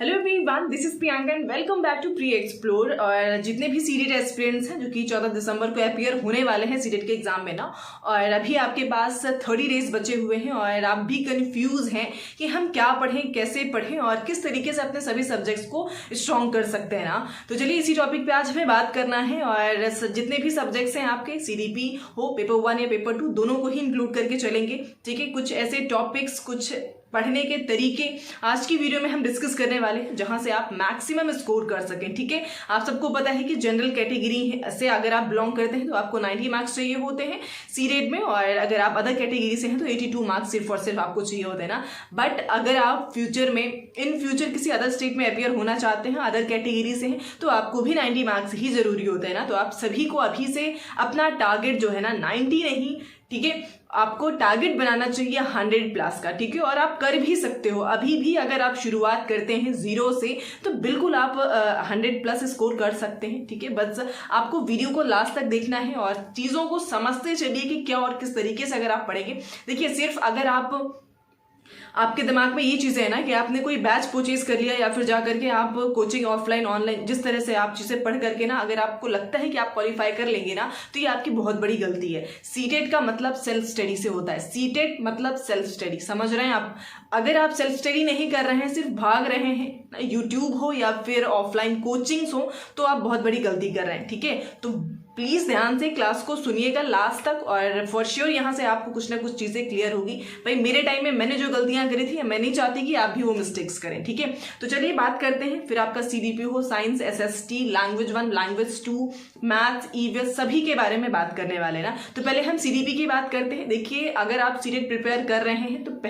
Hello everyone, this is Priyanka and welcome back to Pre Explore. और जितने भी CTET aspirants हैं जो कि 14 दिसंबर को अपीयर होने वाले हैं सीटेट के एग्जाम में ना, और अभी आपके पास 30 डेज बचे हुए हैं और आप भी कंफ्यूज हैं कि हम क्या पढ़ें, कैसे पढ़ें और किस तरीके से अपने सभी सब्जेक्ट्स को स्ट्रॉन्ग कर सकते हैं ना। तो चलिए इसी टॉपिक पे आज हमें बात करना है। और जितने भी सब्जेक्ट्स हैं आपके, सीडीपी हो, पेपर 1 या पेपर 2, दोनों को ही इंक्लूड करके चलेंगे। ठीक है, कुछ ऐसे टॉपिक्स, कुछ पढ़ने के तरीके आज की वीडियो में हम डिस्कस करने वाले हैं जहां से आप मैक्सिमम स्कोर कर सकें। ठीक है, आप सबको पता है कि जनरल कैटेगरी से अगर आप बिलोंग करते हैं तो आपको 90 मार्क्स चाहिए होते हैं सीरेट में, और अगर आप अदर कैटेगरी से हैं तो 82 मार्क्स सिर्फ और सिर्फ आपको चाहिए होते हैं ना। बट अगर आप फ्यूचर में इन फ्यूचर किसी अदर स्टेट में अपीयर होना चाहते हैं, अदर कैटेगरी से हैं, तो आपको भी 90 मार्क्स ही जरूरी होते हैं ना। तो आप सभी को अभी से अपना टारगेट जो है ना 90 नहीं, ठीक है, आपको टारगेट बनाना चाहिए 100 प्लस का। ठीक है, और आप कर भी सकते हो। अभी भी अगर आप शुरुआत करते हैं 0 से तो बिल्कुल आप 100 प्लस स्कोर कर सकते हैं। ठीक है, बस आपको वीडियो को लास्ट तक देखना है और चीज़ों को समझते चलिए कि क्या और किस तरीके से अगर आप पढ़ेंगे। देखिए, सिर्फ अगर आपके दिमाग में ये चीज़ें है ना कि आपने कोई बैच परचेज कर लिया या फिर जा करके आप कोचिंग ऑफलाइन ऑनलाइन जिस तरह से आप चीज़ें पढ़ करके ना अगर आपको लगता है कि आप क्वालिफाई कर लेंगे ना, तो ये आपकी बहुत बड़ी गलती है। सीटेट का मतलब सेल्फ स्टडी से होता है। सीटेट मतलब सेल्फ स्टडी, समझ रहे हैं आप? अगर आप सेल्फ स्टडी नहीं कर रहे हैं, सिर्फ भाग रहे हैं, यूट्यूब हो या फिर ऑफलाइन कोचिंग्स हो, तो आप बहुत बड़ी गलती कर रहे हैं। ठीक है, तो प्लीज ध्यान से क्लास को सुनिएगा लास्ट तक और फॉर श्योर यहाँ से आपको कुछ ना कुछ चीजें क्लियर होगी। भाई मेरे टाइम में मैंने जो गलतियां करी थी, मैं नहीं चाहती कि आप भी वो मिस्टेक्स करें। ठीक है, तो चलिए बात करते हैं। फिर आपका सीडीपी हो, science, SST, language 1, language 2, maths, EVS, सभी के बारे में बात करने वाले ना। तो पहले हम सीडीपी की बात करते हैं। देखिए, अगर आप सीटेट प्रिपेयर कर रहे हैं तो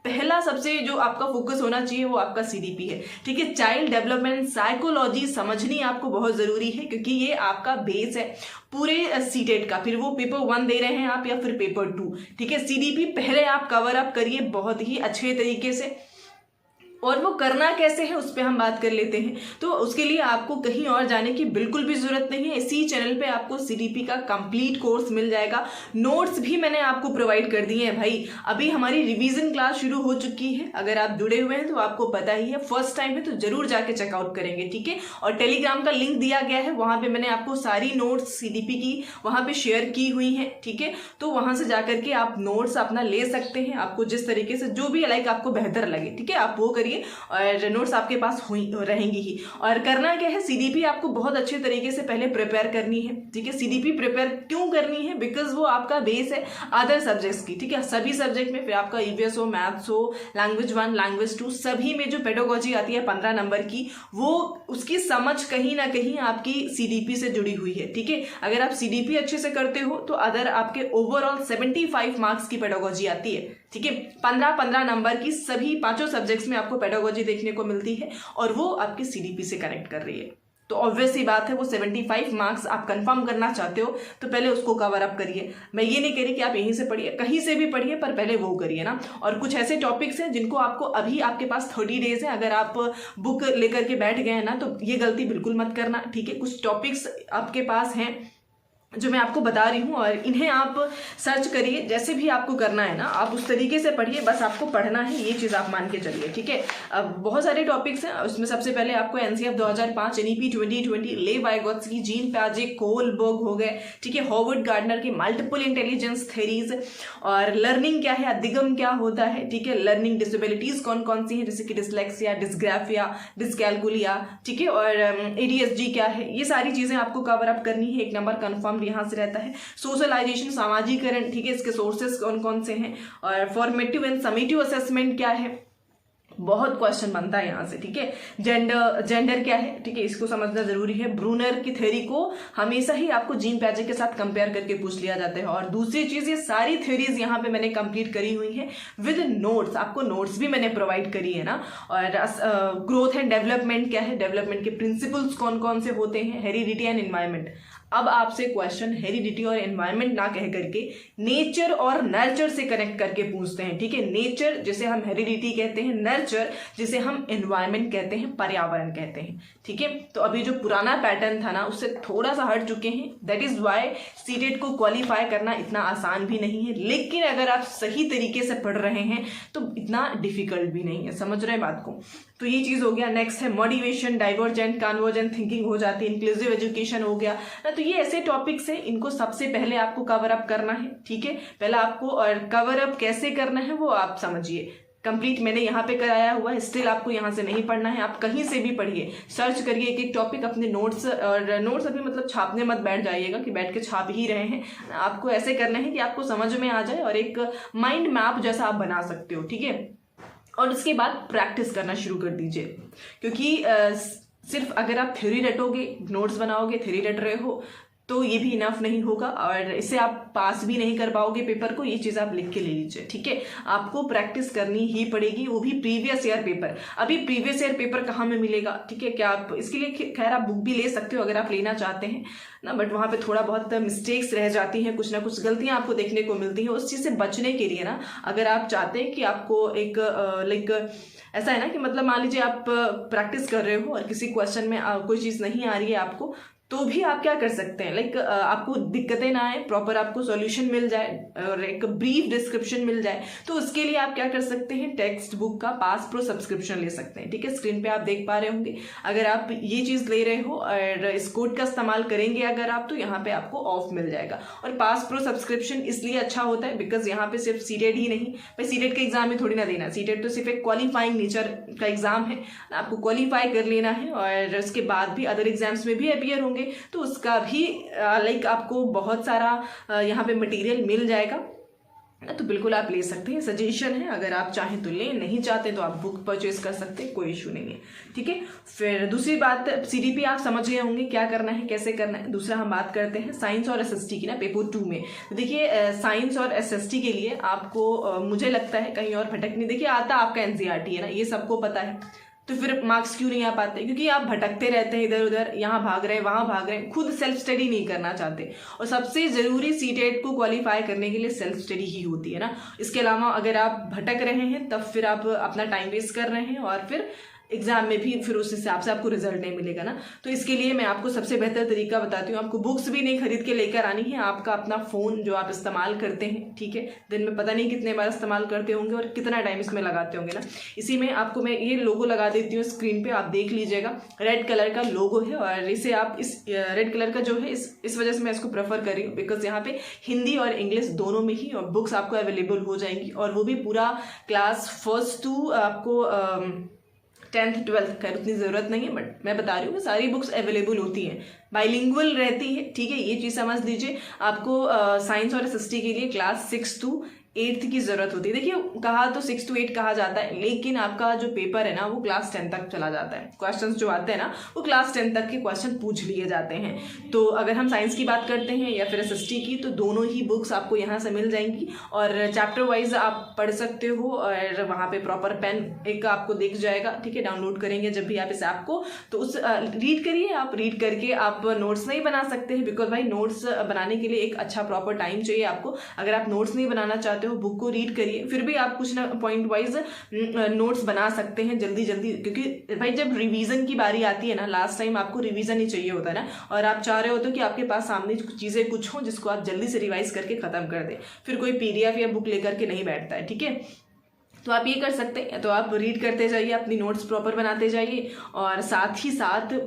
पहला सबसे जो आपका फोकस होना चाहिए वो आपका सीडीपी है। ठीक है, चाइल्ड डेवलपमेंट साइकोलॉजी समझनी आपको बहुत जरूरी है क्योंकि ये आपका बेस है पूरे सीटेट का। फिर वो पेपर 1 दे रहे हैं आप या फिर पेपर 2। ठीक है, सीडीपी पहले आप कवर अप करिए बहुत ही अच्छे तरीके से, और वो करना कैसे है उस पर हम बात कर लेते हैं। तो उसके लिए आपको कहीं और जाने की बिल्कुल भी जरूरत नहीं है। इसी चैनल पे आपको सीडीपी का कंप्लीट कोर्स मिल जाएगा। नोट्स भी मैंने आपको प्रोवाइड कर दिए हैं। भाई अभी हमारी रिवीजन क्लास शुरू हो चुकी है। अगर आप जुड़े हुए हैं तो आपको पता ही है, फर्स्ट टाइम है तो जरूर जाके चेकआउट करेंगे। ठीक है, और टेलीग्राम का लिंक दिया गया है, वहां पर मैंने आपको सारी नोट्स सीडीपी की वहां पर शेयर की हुई है। ठीक है, तो वहां से जाकर के आप नोट्स अपना ले सकते हैं, आपको जिस तरीके से जो भी लाइक आपको बेहतर लगे। ठीक है, आप वो करिए और नोट्स आपके पास रहेंगी ही। और करना क्या है, सीडीपी आपको बहुत अच्छे तरीके से पहले प्रिपेयर करनी है। ठीक है, सीडीपी प्रिपेयर क्यों करनी है? बिकॉज वो आपका बेस है अदर सब्जेक्ट्स की। ठीक है, सभी सब्जेक्ट में, फिर आपका ईवीएस हो, मैथ्स हो, लैंग्वेज 1, लैंग्वेज 2, सभी में जो पेडागोजी आती है 15 नंबर की, वो उसकी समझ कहीं ना कहीं आपकी सीडीपी से जुड़ी हुई है। ठीक है, अगर आप सीडीपी अच्छे से करते हो तो अदर आपके ओवरऑल 75 मार्क्स की पेडागोजी आती है। ठीक है, 15 नंबर की सभी 5 सब्जेक्ट्स में आपको पेडागोजी देखने को मिलती है और वो आपके सीडीपी से कनेक्ट कर रही है। तो ऑब्वियस सी बात है, वो 75 मार्क्स आप कंफर्म करना चाहते हो तो पहले उसको कवर अप करिए। मैं ये नहीं कह रही कि आप यहीं से पढ़िए, कहीं से भी पढ़िए, पर पहले वो करिए ना। और कुछ ऐसे टॉपिक्स हैं जिनको आपको अभी आपके पास 30 डेज है, अगर आप बुक लेकर के बैठ गए हैं ना तो ये गलती बिल्कुल मत करना। ठीक है, कुछ टॉपिक्स आपके पास हैं जो मैं आपको बता रही हूँ और इन्हें आप सर्च करिए। जैसे भी आपको करना है ना, आप उस तरीके से पढ़िए, बस आपको पढ़ना है, ये चीज़ आप मान के चलिए। ठीक है, अब बहुत सारे टॉपिक्स हैं, उसमें सबसे पहले आपको एनसीएफ 2005, एनईपी 2020, ले वाइगोत्स्की, जीन प्याजे, कोलबर्ग हो गए। ठीक है, हॉवर्ड गार्डनर की मल्टीपल इंटेलिजेंस थेरीज, और लर्निंग क्या है, अधिगम क्या होता है। ठीक है, लर्निंग डिसेबिलिटीज कौन कौन सी हैं, जैसे कि डिसलेक्सिया, डिसग्राफिया, डिसकैलकुलिया। ठीक है, और एडीएसडी क्या है, ये सारी चीज़ें आपको कवर अप करनी है। 1 नंबर कन्फर्म यहाँ से रहता है। सोशलाइजेशन, सामाजिकरण, ठीक है, इसके सोर्सेस कौन कौन से हैं, और फॉर्मेटिव एंड समेटिव असेसमेंट क्या है, बहुत क्वेश्चन बनता है यहाँ से। ठीक है, जेंडर क्या है, ठीक है, इसको समझना जरूरी है। ब्रूनर की थ्योरी को हमेशा ही आपको जीन प्याजे के साथ कंपेयर करके पूछ लिया जाता है। और दूसरी चीज, ये सारी थ्योरीज यहाँ पे मैंने कंप्लीट करी हुई है विद नोट्स, आपको नोट्स भी मैंने प्रोवाइड करी है ना। और ग्रोथ एंड डेवलपमेंट क्या है, डेवलपमेंट के प्रिंसिपल्स कौन कौन से होते हैं, हेरिडिटी एंड एनवायरमेंट, अब आपसे क्वेश्चन हेरिडिटी और एनवायरनमेंट ना कह करके नेचर और नर्चर से कनेक्ट करके पूछते हैं, ठीक है। नेचर जिसे हम हेरिडिटी कहते हैं, नर्चर जिसे हम एनवायरनमेंट कहते हैं, पर्यावरण कहते हैं, ठीक है। तो अभी जो पुराना पैटर्न था ना उससे थोड़ा सा हट चुके हैं। दैट इज वाई सीटेट को क्वालिफाई करना इतना आसान भी नहीं है, लेकिन अगर आप सही तरीके से पढ़ रहे हैं तो इतना डिफिकल्ट भी नहीं है। समझ रहे हैं बात को। तो ये चीज हो गया। नेक्स्ट है मोटिवेशन, डाइवर्जेंट, कन्वर्जेंट थिंकिंग हो जाती है, इंक्लूसिव एजुकेशन हो गया ना। तो ये ऐसे टॉपिक्स हैं, इनको सबसे पहले आपको कवर अप करना है, ठीक है। पहले आपको, और कवर अप कैसे करना है वो आप समझिए। कंप्लीट मैंने यहाँ पे कराया हुआ है, स्टिल आपको यहाँ से नहीं पढ़ना है, आप कहीं से भी पढ़िए, सर्च करिए एक एक टॉपिक अपने नोट्स। और नोट्स अभी मतलब छापने मत बैठ जाइएगा कि बैठ के छाप ही रहे हैं। आपको ऐसे करना है कि आपको समझ में आ जाए और एक माइंड मैप जैसा आप बना सकते हो, ठीक है। और उसके बाद प्रैक्टिस करना शुरू कर दीजिए, क्योंकि सिर्फ अगर आप थ्योरी रटोगे, नोट्स बनाओगे, थ्योरी रट रहे हो तो ये भी इनफ नहीं होगा और इससे आप पास भी नहीं कर पाओगे पेपर को। ये चीज़ आप लिख के ले लीजिए, ठीक है। आपको प्रैक्टिस करनी ही पड़ेगी, वो भी प्रीवियस ईयर पेपर। अभी प्रीवियस ईयर पेपर कहाँ में मिलेगा, ठीक है। क्या आप इसके लिए खैर आप बुक भी ले सकते हो अगर आप लेना चाहते हैं ना, बट वहाँ पे थोड़ा बहुत मिस्टेक्स रह जाती हैं, कुछ ना कुछ गलतियाँ आपको देखने को मिलती हैं। उस चीज़ से बचने के लिए ना, अगर आप चाहते हैं कि आपको एक लाइक ऐसा है ना कि मतलब मान लीजिए आप प्रैक्टिस कर रहे हो और किसी क्वेश्चन में कोई चीज़ नहीं आ रही है आपको, तो भी आप क्या कर सकते हैं, लाइक आपको दिक्कतें ना आए, प्रॉपर आपको सॉल्यूशन मिल जाए और एक ब्रीफ डिस्क्रिप्शन मिल जाए, तो उसके लिए आप क्या कर सकते हैं, टेक्स्ट बुक का पास प्रो सब्सक्रिप्शन ले सकते हैं, ठीक है। स्क्रीन पे आप देख पा रहे होंगे। अगर आप ये चीज़ ले रहे हो और इस कोड का इस्तेमाल करेंगे अगर आप, तो यहाँ पे आपको ऑफ मिल जाएगा। और पास प्रो सब्सक्रिप्शन इसलिए अच्छा होता है बिकॉज यहाँ पे सिर्फ सीटेट ही नहीं, भाई सीटेट के एग्जाम में थोड़ी ना देना, सीटेट तो सिर्फ एक क्वालिफाइंग नेचर का एग्जाम है, आपको क्वालिफाई कर लेना है और उसके बाद भी अदर एग्जाम्स में भी अपीयर होंगे, तो उसका भी लाइक आपको बहुत सारा यहाँ पे मटेरियल मिल जाएगा। तो बिल्कुल आप ले सकते हैं, सजेशन है, अगर आप चाहें तो लें, नहीं चाहते तो आप बुक परचेज कर सकते हैं, कोई इशू नहीं है, ठीक है। फिर दूसरी बात, सीडीपी आप समझ गए होंगे क्या करना है, कैसे करना है। दूसरा हम बात करते हैं साइंस और एसएसटी की ना, पेपर 2 में। देखिए साइंस और एसएसटी के लिए आपको मुझे लगता है कहीं और भटक नहीं, देखिए आता आपका एनसीईआरटी है ना, ये सबको पता है, तो फिर मार्क्स क्यों नहीं आ पाते, क्योंकि आप भटकते रहते हैं इधर उधर, यहाँ भाग रहे हैं वहाँ भाग रहे हैं, खुद सेल्फ स्टडी नहीं करना चाहते। और सबसे ज़रूरी सीटेट को क्वालिफाई करने के लिए सेल्फ स्टडी ही होती है ना। इसके अलावा अगर आप भटक रहे हैं तब फिर आप अपना टाइम वेस्ट कर रहे हैं और फिर एग्जाम में भी फिर उस हिसाब से आपको रिजल्ट नहीं मिलेगा ना। तो इसके लिए मैं आपको सबसे बेहतर तरीका बताती हूँ, आपको बुक्स भी नहीं खरीद के लेकर आनी है, आपका अपना फ़ोन जो आप इस्तेमाल करते हैं, ठीक है, दिन में पता नहीं कितने बार इस्तेमाल करते होंगे और कितना टाइम इसमें लगाते होंगे ना। इसी में आपको मैं ये लोगो लगा देती हूँ स्क्रीन पे, आप देख लीजिएगा, रेड कलर का लोगो है और इसे आप इस रेड कलर का जो है इस वजह से मैं इसको प्रेफर कर रही हूँ बिकॉज यहाँ पे हिंदी और इंग्लिश दोनों में ही बुक्स आपको अवेलेबल हो जाएंगी और वो भी पूरा क्लास 1 to आपको 10th 12th, खैर उतनी ज़रूरत नहीं है बट मैं बता रही हूँ कि सारी बुक्स अवेलेबल होती हैं, बाइलिंगुअल रहती है, ठीक है। ये चीज़ समझ लीजिए। आपको साइंस और एसएसटी के लिए क्लास 6 to 8th की ज़रूरत होती है। देखिए कहा तो 6 to 8 कहा जाता है, लेकिन आपका जो पेपर है ना वो क्लास 10 तक चला जाता है। क्वेश्चंस जो आते हैं ना वो क्लास 10 तक के क्वेश्चन पूछ लिए जाते हैं। तो अगर हम साइंस की बात करते हैं या फिर एसएसटी की, तो दोनों ही बुक्स आपको यहाँ से मिल जाएंगी और चैप्टर वाइज आप पढ़ सकते हो और वहाँ पे प्रॉपर पेन एक आपको दिख जाएगा, ठीक है। डाउनलोड करेंगे जब भी आप इस ऐप को, तो उस रीड करिए, आप रीड करके आप नोट्स नहीं बना सकते हैं बिकॉज भाई नोट्स बनाने के लिए एक अच्छा प्रॉपर टाइम चाहिए आपको। अगर आप नोट्स नहीं बनाना चाहते हो, बुक को रीड करिए, फिर भी आप कुछ ना पॉइंट वाइज नोट्स बना सकते हैं जल्दी जल्दी, क्योंकि भाई जब रिवीजन की बारी आती है ना, लास्ट टाइम आपको रिवीजन ही चाहिए होता है ना, और आप चाह रहे होते हो कि आपके पास सामने चीज़ें कुछ हों जिसको आप जल्दी से रिवाइज करके ख़त्म कर दें, फिर कोई पीडीएफ या बुक लेकर के नहीं बैठता है, ठीक है। तो आप ये कर सकते हैं, तो आप रीड करते जाइए, अपनी नोट्स प्रॉपर बनाते जाइए और साथ ही साथ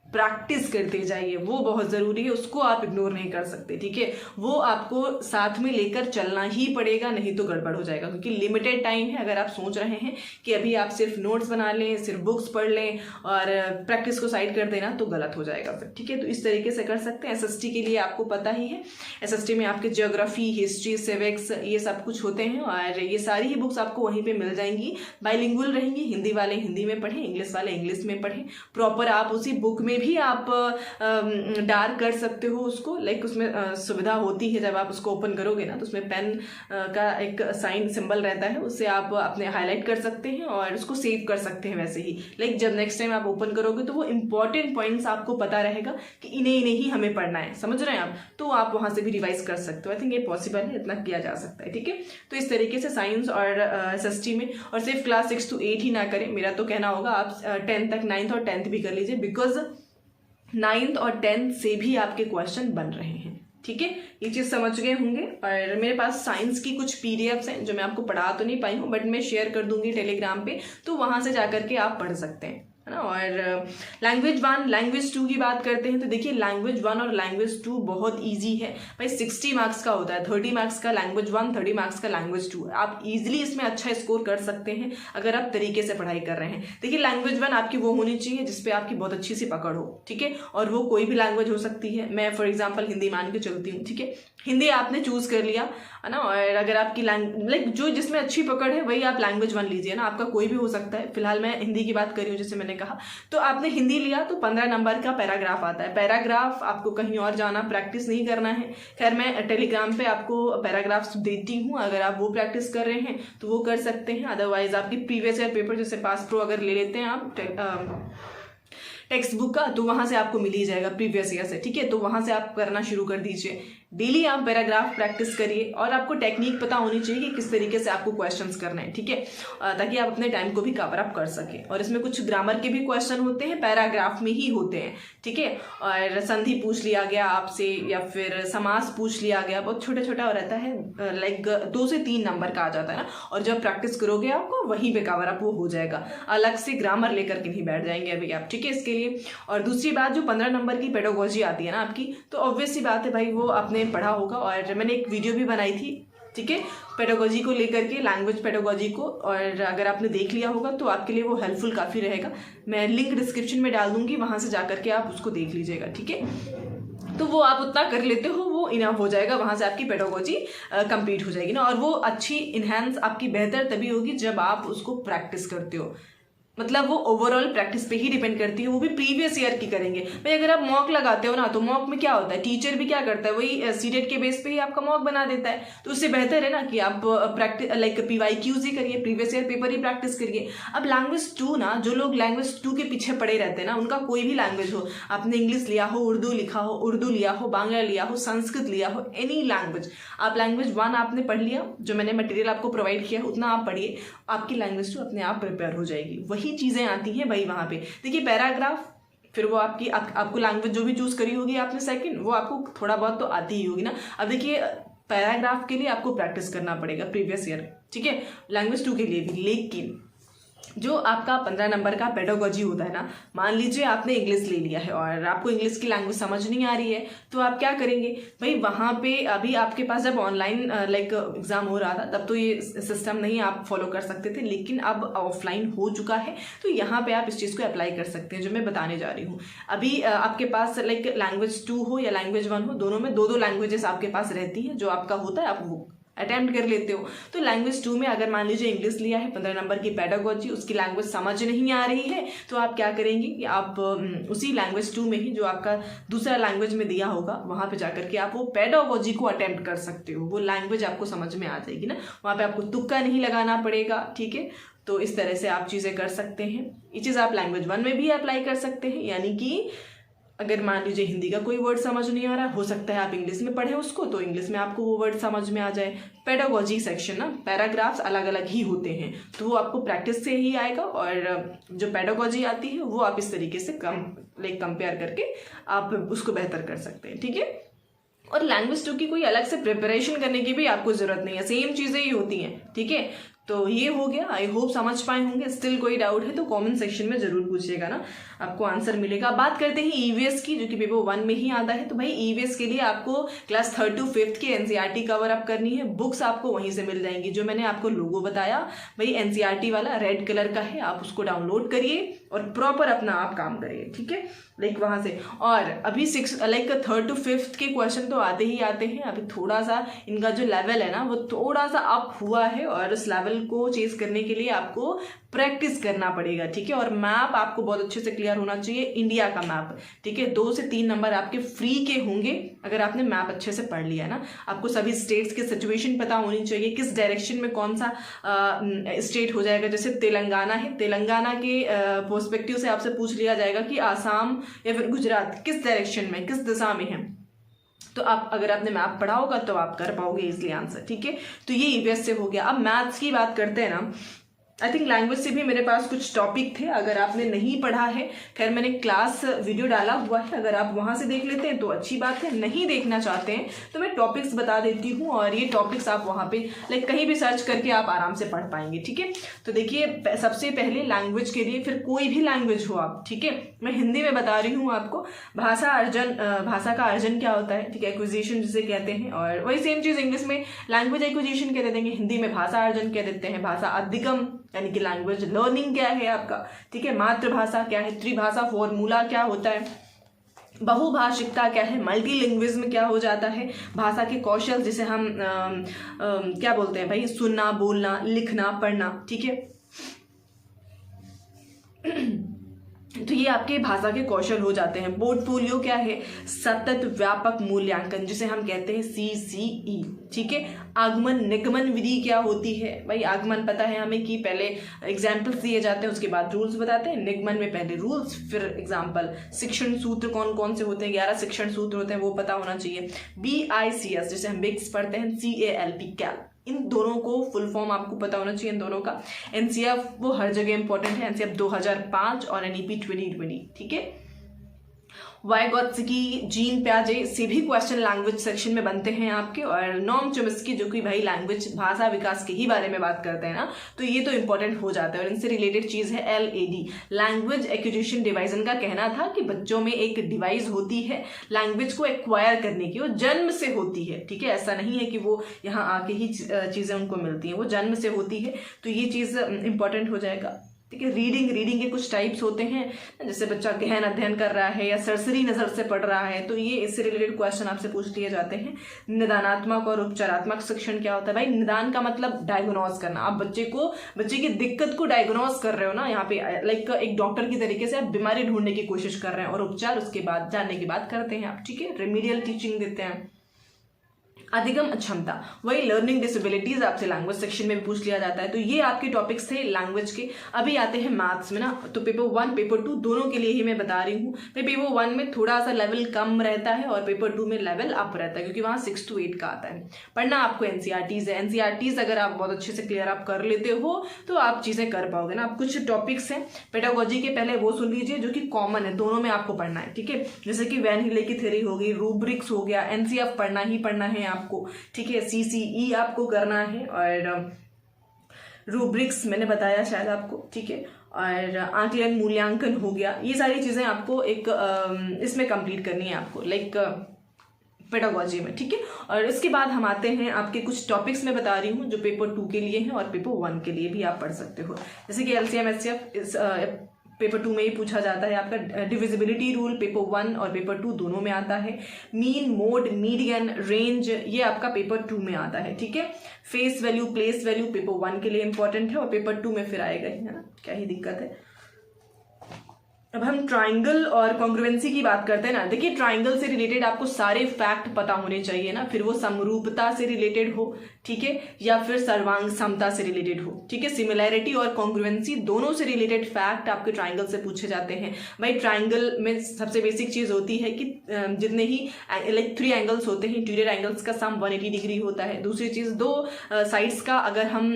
प्रैक्टिस करते जाइए, वो बहुत ज़रूरी है, उसको आप इग्नोर नहीं कर सकते, ठीक है। वो आपको साथ में लेकर चलना ही पड़ेगा, नहीं तो गड़बड़ हो जाएगा, क्योंकि लिमिटेड टाइम है। अगर आप सोच रहे हैं कि अभी आप सिर्फ नोट्स बना लें, सिर्फ बुक्स पढ़ लें और प्रैक्टिस को साइड कर देना, तो गलत हो जाएगा फिर, ठीक है। तो इस तरीके से कर सकते हैं। एसएसटी के लिए आपको पता ही है, एसएसटी में आपके ज्योग्राफी, हिस्ट्री, सिविक्स ये सब कुछ होते हैं और ये सारी ही बुक्स आपको वहीं पर मिल जाएंगी। बाइलिंगुअल रहेंगी, हिंदी वाले हिंदी में पढ़ें, इंग्लिश वाले इंग्लिश में पढ़ें, प्रॉपर आप उसी बुक में भी आप डार्क कर सकते हो उसको, लाइक उसमें सुविधा होती है जब आप उसको ओपन करोगे ना तो उसमें पेन का एक साइन सिंबल रहता है, उससे आप अपने हाईलाइट कर सकते हैं और उसको सेव कर सकते हैं वैसे ही। लाइक जब नेक्स्ट टाइम आप ओपन करोगे तो वो इंपॉर्टेंट पॉइंट्स आपको पता रहेगा कि इन्हें ही हमें पढ़ना है, समझ रहे हैं आप, तो आप वहां से भी रिवाइज कर सकते हो। आई थिंक ये पॉसिबल है, इतना किया जा सकता है, ठीक है। तो इस तरीके से साइंस और एसएसटी में, और सिर्फ क्लास 6 to 8 ही ना करें, मेरा तो कहना होगा आप 10 तक 9th और 10th भी कर लीजिए, बिकॉज 9th और 10th से भी आपके क्वेश्चन बन रहे हैं, ठीक है। ये चीज़ समझ गए होंगे। और मेरे पास साइंस की कुछ पीडीएफ्स हैं जो मैं आपको पढ़ा तो नहीं पाई हूँ, बट मैं शेयर कर दूंगी टेलीग्राम पे, तो वहां से जाकर के आप पढ़ सकते हैं, है ना। और लैंग्वेज 1 लैंग्वेज 2 की बात करते हैं तो देखिए लैंग्वेज 1 और लैंग्वेज 2 बहुत इजी है भाई। 60 मार्क्स का होता है, 30 मार्क्स का लैंग्वेज 1, 30 मार्क्स का लैंग्वेज 2। आप इजीली इसमें अच्छा स्कोर कर सकते हैं अगर आप तरीके से पढ़ाई कर रहे हैं। देखिए लैंग्वेज 1 आपकी वो होनी चाहिए जिसपे आपकी बहुत अच्छी सी पकड़ हो, ठीक है। और वो कोई भी लैंग्वेज हो सकती है, मैं फॉर एग्जाम्पल हिंदी मान के चलती हूँ, ठीक है। हिंदी आपने चूज कर लिया है ना, और अगर आपकी लाइक जो जिसमें अच्छी पकड़ है वही आप लैंग्वेज 1 लीजिए ना, आपका कोई भी हो सकता है। फिलहाल मैं हिंदी की बात कर रही हूँ, जैसे मैंने कहा। तो आपने हिंदी लिया तो 15 नंबर का पैराग्राफ आता है। पैराग्राफ आपको कहीं और जाना, प्रैक्टिस नहीं करना है। खैर मैं टेलीग्राम पे आपको पैराग्राफ्स देती हूँ, अगर आप वो प्रैक्टिस कर रहे हैं तो वो कर सकते हैं। अदरवाइज आपकी प्रीवियस ईयर पेपर जैसे पास प्रो अगर ले लेते हैं आप टेक्स्ट बुक का, तो वहां से आपको मिल ही जाएगा प्रीवियस ईयर से, ठीक है। तो वहां से आप करना शुरू कर दीजिए। डेली आप पैराग्राफ प्रैक्टिस करिए और आपको टेक्निक पता होनी चाहिए कि किस तरीके से आपको क्वेश्चंस करना है, ठीक है, ताकि आप अपने टाइम को भी कवर अप कर सकें। और इसमें कुछ ग्रामर के भी क्वेश्चन होते हैं, पैराग्राफ में ही होते हैं, ठीक है। और संधि पूछ लिया गया आपसे या फिर समास पूछ लिया गया, बहुत छोटा छोटा रहता है, लाइक 2 से 3 नंबर का आ जाता है ना। और जब प्रैक्टिस करोगे आपको वहीं पे कवर अप वो हो जाएगा, अलग से ग्रामर लेकर के नहीं बैठ जाएंगे अभी आप, ठीक है, इसके लिए। और दूसरी बात, जो 15 नंबर की पेडागोजी आती है ना आपकी, तो ऑब्वियस सी बात है भाई वो आपने पढ़ा होगा, और मैंने एक वीडियो भी बनाई थी, ठीक है, पेडागोजी को लेकर के, लैंग्वेज पेडागोजी को, और अगर आपने देख लिया होगा तो आपके लिए वो हेल्पफुल काफ़ी रहेगा। मैं लिंक डिस्क्रिप्शन में डाल दूंगी, वहां से जाकर के आप उसको देख लीजिएगा, ठीक है। तो वो आप उतना कर लेते हो, वो इनफ हो जाएगा, वहां से आपकी पेडागोजी कंप्लीट हो जाएगी ना। और वो अच्छी इनहेंस आपकी बेहतर तभी होगी जब आप उसको प्रैक्टिस करते हो, मतलब वो ओवरऑल प्रैक्टिस पे ही डिपेंड करती है, वो भी प्रीवियस ईयर की करेंगे भाई। अगर आप मॉक लगाते हो ना, तो मॉक में क्या होता है, टीचर भी क्या करता है, वही सीटेट के बेस पे ही आपका मॉक बना देता है। तो उससे बेहतर है ना कि आप प्रैक्टिस लाइक PYQs ही करिए, प्रीवियस ईयर पेपर ही प्रैक्टिस करिए। अब लैंग्वेज 2 ना, जो लोग लैंग्वेज 2 के पीछे पड़े रहते हैं ना, उनका कोई भी लैंग्वेज हो, आपने इंग्लिश लिया हो, उर्दू लिखा हो, उर्दू लिया हो, बांग्ला लिया हो, संस्कृत लिया हो, एनी लैंग्वेज, आप लैंग्वेज 1 आपने पढ़ लिया, जो मैंने मटेरियल आपको प्रोवाइड किया उतना आप पढ़िए, आपकी लैंग्वेज 2 अपने आप प्रिपेयर हो जाएगी। वही चीजें आती हैं भाई वहां पे। देखिए पैराग्राफ, फिर वो आपको लैंग्वेज जो भी चूज करी होगी आपने सेकंड, वो आपको थोड़ा बहुत तो आती ही होगी ना। अब देखिए पैराग्राफ के लिए आपको प्रैक्टिस करना पड़ेगा प्रीवियस ईयर, ठीक है, लैंग्वेज 2 के लिए भी। लेकिन जो आपका 15 नंबर का पेडागोजी होता है ना, मान लीजिए आपने इंग्लिश ले लिया है और आपको इंग्लिश की लैंग्वेज समझ नहीं आ रही है, तो आप क्या करेंगे भाई, वहां पे अभी आपके पास जब ऑनलाइन लाइक एग्जाम हो रहा था तब तो ये सिस्टम नहीं आप फॉलो कर सकते थे, लेकिन अब ऑफलाइन हो चुका है, तो यहाँ पे आप इस चीज को अप्लाई कर सकते हैं जो मैं बताने जा रही हूँ। अभी आपके पास लाइक लैंग्वेज 2 हो या लैंग्वेज 1 हो, दोनों में 2-2 लैंग्वेजेस आपके पास रहती हैं, जो आपका होता है आप वो अटेम्प्ट कर लेते हो। तो लैंग्वेज 2 में अगर मान लीजिए इंग्लिश लिया है, 15 नंबर की पेडागोजी, उसकी लैंग्वेज समझ नहीं आ रही है, तो आप क्या करेंगे कि आप उसी लैंग्वेज 2 में ही जो आपका दूसरा लैंग्वेज में दिया होगा वहां पे जाकर के आप वो पेडागोजी को अटेम्प्ट कर सकते हो, वो लैंग्वेज आपको समझ में आ जाएगी ना, वहां पे आपको तुक्का नहीं लगाना पड़ेगा, ठीक है। तो इस तरह से आप चीजें कर सकते हैं। ये चीज आप लैंग्वेज 1 में भी अप्लाई कर सकते हैं, यानी कि अगर मान लीजिए हिंदी का कोई वर्ड समझ नहीं आ रहा, हो सकता है आप इंग्लिश में पढ़े उसको, तो इंग्लिश में आपको वो वर्ड समझ में आ जाए। पेडागोजी सेक्शन ना, पैराग्राफ्स अलग अलग ही होते हैं, तो वो आपको प्रैक्टिस से ही आएगा, और जो पेडागोजी आती है वो आप इस तरीके से कंपेयर करके आप उसको बेहतर कर सकते हैं, ठीक है। और लैंग्वेज 2 की कोई अलग से प्रिपरेशन करने की भी आपको जरूरत नहीं है, सेम चीजें ही होती हैं, ठीक है। तो ये हो गया, आई होप समझ पाए होंगे। स्टिल कोई डाउट है तो कमेंट सेक्शन में जरूर पूछिएगा ना, आपको आंसर मिलेगा। बात करते हैं ईवीएस की, जो कि पेपर 1 में ही आता है। तो भाई ईवीएस के लिए आपको क्लास 3rd to 5th की एनसीईआरटी कवर अप करनी है। बुक्स आपको वहीं से मिल जाएंगी, जो मैंने आपको लोगो बताया भाई एनसीईआरटी वाला रेड कलर का है, आप उसको डाउनलोड करिए और प्रॉपर अपना आप काम करिए, ठीक है। लाइक वहाँ से और अभी 3rd to 5th के क्वेश्चन तो आते ही आते हैं। अभी थोड़ा सा इनका जो लेवल है ना वो थोड़ा सा अप हुआ है और उस लेवल को चेज करने के लिए आपको प्रैक्टिस करना पड़ेगा, ठीक है। और मैप आपको बहुत अच्छे से क्लियर होना चाहिए, इंडिया का मैप, ठीक है। 2 से 3 नंबर आपके फ्री के होंगे अगर आपने मैप अच्छे से पढ़ लिया ना। आपको सभी स्टेट्स की सिचुएशन पता होनी चाहिए, किस डायरेक्शन में कौन सा स्टेट हो जाएगा। जैसे तेलंगाना है, तेलंगाना के पर्सपेक्टिव से आपसे पूछ लिया जाएगा कि आसाम या फिर गुजरात किस डायरेक्शन में, किस दिशा में है। तो आप अगर आपने मैप पढ़ा होगा तो आप कर पाओगे इजली आंसर, ठीक है। तो ये ईवीएस से हो गया। अब मैथ्स की बात करते हैं ना। आई थिंक लैंग्वेज से भी मेरे पास कुछ टॉपिक थे, अगर आपने नहीं पढ़ा है, खैर मैंने क्लास वीडियो डाला हुआ है, अगर आप वहां से देख लेते हैं तो अच्छी बात है, नहीं देखना चाहते हैं तो मैं टॉपिक्स बता देती हूँ और ये टॉपिक्स आप वहां पे लाइक कहीं भी सर्च करके आप आराम से पढ़ पाएंगे, ठीक है। तो देखिए सबसे पहले लैंग्वेज के लिए, फिर कोई भी लैंग्वेज हो आप, ठीक है, मैं हिंदी में बता रही हूँ आपको। भाषा का अर्जन क्या होता है, ठीक है, एक्विजिशन जिसे कहते हैं। और वही सेम चीज इंग्लिश में लैंग्वेज एक्विजिशन कह देंगे, हिंदी में भाषा अर्जन कह देते हैं। भाषा अधिगम यानी कि लैंग्वेज लर्निंग क्या है आपका, ठीक है। मातृभाषा क्या है, त्रिभाषा फॉर्मूला क्या होता है, बहुभाषिकता क्या है, मल्टीलिंग्विज्म क्या हो जाता है, भाषा के कौशल जिसे हम क्या बोलते हैं भाई, सुनना, बोलना, लिखना, पढ़ना, ठीक है। तो ये आपके भाषा के कौशल हो जाते हैं। पोर्टफोलियो क्या है, सतत व्यापक मूल्यांकन जिसे हम कहते हैं CCE, ठीक है। आगमन निगमन विधि क्या होती है भाई, आगमन पता है हमें कि पहले एग्जाम्पल्स दिए जाते हैं, उसके बाद रूल्स बताते हैं। निगमन में पहले रूल्स फिर एग्जाम्पल। शिक्षण सूत्र कौन कौन से होते हैं, 11 शिक्षण सूत्र होते हैं, वो पता होना चाहिए। BICS जिसे हम बिक्स पढ़ते हैं, CALP कैल, इन दोनों को फुल फॉर्म आपको पता होना चाहिए इन दोनों का। NCF वो हर जगह इंपॉर्टेंट है, NCF 2005 और NEP 2020, ठीक है। वाइगोत्स्की, जीन प्याजे से भी क्वेश्चन लैंग्वेज सेक्शन में बनते हैं आपके। और नॉम चोम्स्की जो कि भाई लैंग्वेज भाषा विकास के ही बारे में बात करते हैं ना, तो ये तो इंपॉर्टेंट हो जाता है। और इनसे रिलेटेड चीज है LAD, लैंग्वेज एक्विजिशन डिवाइस। इनका कहना था कि बच्चों में एक डिवाइस होती है लैंग्वेज को एक्वायर करने की, वो जन्म से होती है, ठीक है। ऐसा नहीं है कि वो यहाँ आके ही चीजें उनको मिलती हैं, वो जन्म से होती है। तो ये चीज इंपॉर्टेंट हो जाएगा, ठीक है। रीडिंग के कुछ टाइप्स होते हैं, जैसे बच्चा गहन अध्ययन कर रहा है या सरसरी नजर से पढ़ रहा है, तो ये इससे रिलेटेड क्वेश्चन आपसे पूछ लिए जाते हैं। निदानात्मक और उपचारात्मक शिक्षण क्या होता है भाई, निदान का मतलब डायग्नोज करना। आप बच्चे की दिक्कत को डायग्नोज कर रहे हो ना, यहाँ पे लाइक एक डॉक्टर की तरीके से आप बीमारी ढूंढने की कोशिश कर रहे हैं। और उपचार उसके बाद जानने की बात करते हैं आप, ठीक है, रेमीडियल टीचिंग देते हैं। अधिगम क्षमता, वही लर्निंग डिसेबिलिटीज आपसे लैंग्वेज सेक्शन में भी पूछ लिया जाता है। तो ये आपके टॉपिक्स थे लैंग्वेज के। अभी आते हैं मैथ्स में ना, तो पेपर 1 पेपर 2 दोनों के लिए ही मैं बता रही हूँ। पेपर 1 में थोड़ा सा लेवल कम रहता है और पेपर 2 में लेवल अप रहता है, क्योंकि वहाँ 6 to 8 का आता है। पढ़ना आपको NCERTs है, NCERTs अगर आप बहुत अच्छे से क्लियर आप कर लेते हो तो आप चीजें कर पाओगे ना। आप कुछ टॉपिक्स हैं पेडागोजी के, पहले वो सुन लीजिए जो कि कॉमन है, दोनों में आपको पढ़ना है, ठीक है। जैसे कि वैन हिले की थ्योरी हो गई, रूब्रिक्स हो गया, NCF पढ़ना ही पढ़ना है आपको, ठीक है। CCE आपको करना है और रूब्रिक्स मैंने बताया शायद आपको, ठीक है। और आकलन मूल्यांकन हो गया, ये सारी चीजें आपको एक इसमें कंप्लीट करनी है आपको, लाइक पेडागोजी में, ठीक है। और इसके बाद हम आते हैं आपके कुछ टॉपिक्स में बता रही हूँ जो पेपर 2 के लिए हैं और पेपर 1 के लिए भी आप पढ़ सकते हो। जैसे कि LCM SCF पेपर 2 में ही पूछा जाता है आपका। डिविजिबिलिटी रूल पेपर 1 और पेपर 2 दोनों में आता है। मीन, मोड, मीडियन, रेंज ये आपका पेपर 2 में आता है, ठीक है। Face value, place value paper 1 के लिए इंपॉर्टेंट है और पेपर 2 में फिर आएगा ही, है ना, क्या ही दिक्कत है। अब हम ट्राइंगल और कॉन्ग्रुएंसी की बात करते हैं ना। देखिए ट्राइंगल से रिलेटेड आपको सारे फैक्ट पता होने चाहिए ना, फिर वो समरूपता से रिलेटेड हो, ठीक है, या फिर सर्वांग समता से रिलेटेड हो, ठीक है। सिमिलैरिटी और कॉन्ग्रुएंसी दोनों से रिलेटेड फैक्ट आपके ट्राइंगल से पूछे जाते हैं। भाई ट्राइंगल में सबसे बेसिक चीज होती है कि जितने ही लाइक 3 एंगल्स होते हैं, इंटीरियर एंगल्स का सम 180 डिग्री होता है। दूसरी चीज 2 साइड्स का अगर हम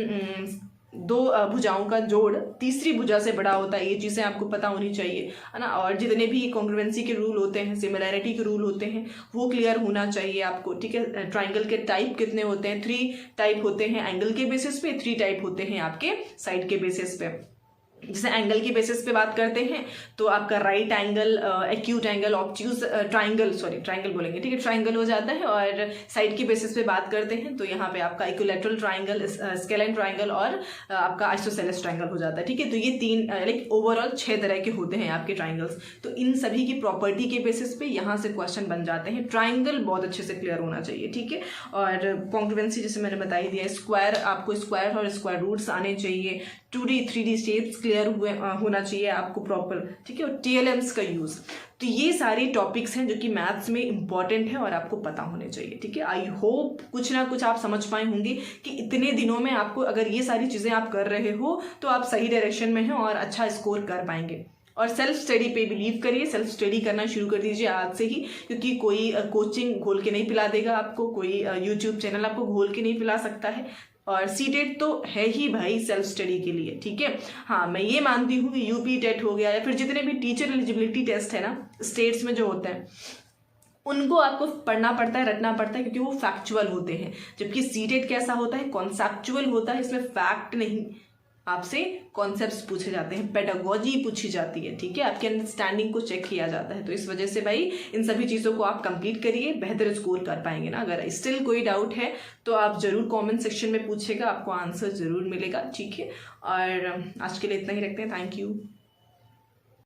2 भुजाओं का जोड़ तीसरी भुजा से बड़ा होता है, ये चीजें आपको पता होनी चाहिए, है ना। और जितने भी कॉन्ग्रुएंसी के रूल होते हैं, सिमिलैरिटी के रूल होते हैं, वो क्लियर होना चाहिए आपको, ठीक है। ट्राइंगल के टाइप कितने होते हैं, 3 टाइप होते हैं एंगल के बेसिस पे, 3 टाइप होते हैं आपके साइड के बेसिस पे। जैसे एंगल की बेसिस पे बात करते हैं तो आपका right angle, acute angle, obtuse triangle, sorry triangle बोलेंगे, ठीक है, ट्राइंगल हो जाता है। और साइड की बेसिस पे बात करते हैं तो यहाँ पे आपका इक्विलैटरल ट्राइंगल, स्केलाइन ट्राइंगल और आपका आइसोसेलेस ट्राइंगल हो जाता है, ठीक है। तो ये तीन लाइक ओवरऑल 6 तरह के होते हैं आपके ट्राइंगल्स। तो इन सभी की प्रॉपर्टी के बेसिस पे यहाँ से क्वेश्चन बन जाते हैं। ट्राइंगल बहुत अच्छे से क्लियर होना चाहिए, ठीक है। और कॉन्ग्रुएंसी जैसे मैंने बता ही दिया, स्क्वायर, आपको स्क्वायर और स्क्वायर रूट्स आने चाहिए, 2D 3D शेप्स क्लियर होना चाहिए आपको प्रॉपर, ठीक है। और TLMs का यूज़, तो ये सारे टॉपिक्स हैं जो कि मैथ्स में इंपॉर्टेंट है और आपको पता होने चाहिए, ठीक है। आई होप कुछ ना कुछ आप समझ पाए होंगे कि इतने दिनों में आपको अगर ये सारी चीज़ें आप कर रहे हो तो आप सही डायरेक्शन में हैं और अच्छा स्कोर कर पाएंगे। और सेल्फ स्टडी पे बिलीव करिए, सेल्फ स्टडी करना शुरू कर दीजिए आज से ही, क्योंकि कोई कोचिंग घोल के नहीं पिला देगा आपको, कोई यूट्यूब चैनल आपको घोल के नहीं पिला सकता है। और सीटेट तो है ही भाई सेल्फ स्टडी के लिए, ठीक है। हाँ, मैं ये मानती हूँ कि यूपी टेट हो गया या फिर जितने भी टीचर एलिजिबिलिटी टेस्ट है ना स्टेट्स में जो होते हैं, उनको आपको पढ़ना पड़ता है, रटना पड़ता है, क्योंकि वो फैक्चुअल होते हैं। जबकि सीटेट कैसा होता है, कॉन्सेप्चुअल होता है, इसमें फैक्ट नहीं, आपसे कॉन्सेप्ट्स पूछे जाते हैं, पेडागोजी पूछी जाती है, ठीक है, आपकी अंडरस्टैंडिंग को चेक किया जाता है। तो इस वजह से भाई इन सभी चीज़ों को आप कंप्लीट करिए, बेहतर स्कोर कर पाएंगे ना। अगर स्टिल कोई डाउट है तो आप जरूर कमेंट सेक्शन में पूछेगा, आपको आंसर जरूर मिलेगा, ठीक है। और आज के लिए इतना ही रखते हैं। Thank you.